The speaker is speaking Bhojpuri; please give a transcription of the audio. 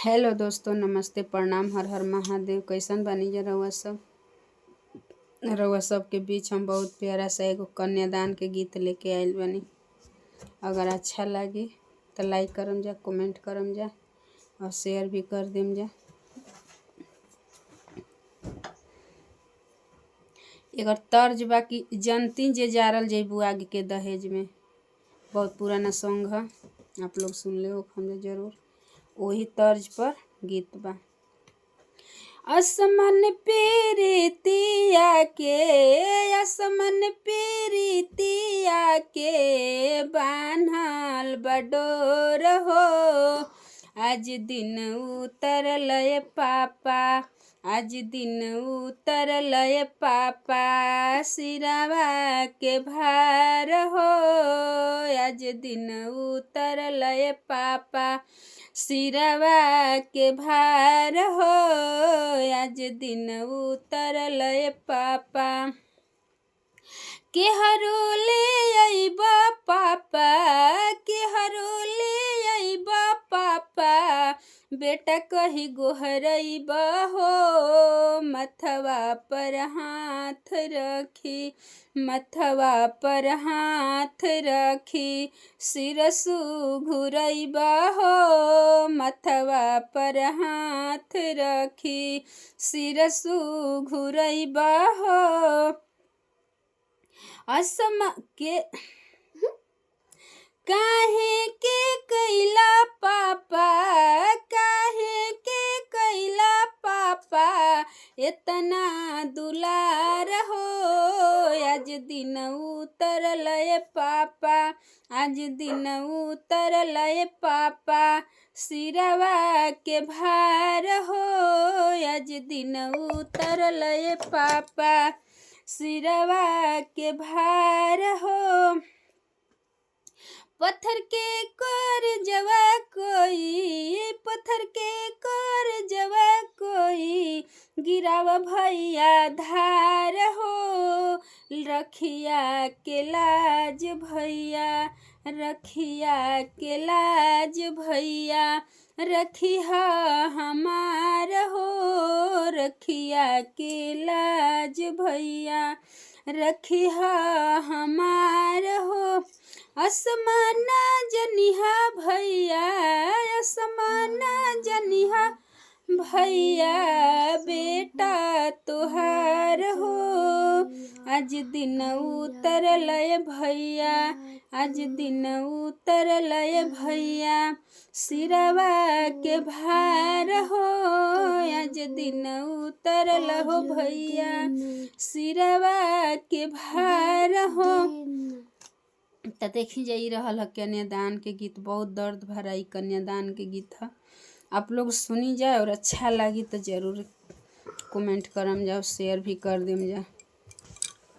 हेलो दोस्तों, नमस्ते, प्रणाम, हर हर महादेव। कैसन बानी जा रउआ सब के बीच हम बहुत प्यारा सा एगो कन्यादान के गीत लेके आइल बानी। अगर अच्छा लगी तो लाइक करम जा, कमेंट करम जा और शेयर भी कर देम जा। एकर तर्ज बा कि जनती जे जारल जइबू आगे के दहेज में। बहुत पुराना सॉन्ग है, आप लोग सुन ले हो हम जरूर। वही तर्ज पर गीत बा। असमन पीरितिया के, असमन पीरितिया के बान्हल बडोर हो। आज दिन उतरल पापा, आज दिन उतरल पापा, सिरवा के भार हो। आज दिन उतरल पापा, सिरवा के भार हो। आज दिन उतरल पापा, केहरो ले अइबा पापा, केहरो ले अइबा पापा, बेटा कही गोहरइबा हो। मथवा पर हाथ रखी, मथवा पर हाथ रखी, सिरसु घुरइबा हो। मथवा पर हाथ रखी, सिरसु घुरइबा हो। असम के काहे के कैला पापा, काहे के कैला पापा, इतना दुलार हो। आज दिन उतरल पापा, आज दिन उतरल पापा, सिरवा के भार हो। आज दिन उतरल पापा, सिरवा के भार हो। पत्थर के कर जवा कोई, पत्थर के कर जवा कोई, गिराव भैया धार हो। रखिया के लाज भैया, रखिया के लाज भैया, रखिया हमार हो। रखिया के लाज भैया, रखिया हमार हो। असमाना जनिहा भैया, असमाना जनिहा भैया, बेटा तुहार हो। आज दिन उतरल भैया, आज दिन उतरल भैया, सिरवा के भार हो। आज दिन उतरल हो भैया, सिरवा के भार हो। तो देखी जा रहल है कन्यादान के गीत। बहुत दर्द भरा ई कन्यादान के गीत है। आप लोग सुनी जाए और अच्छा लगी तो ज़रूर कमेंट करम जाओ, शेयर भी कर देम जा।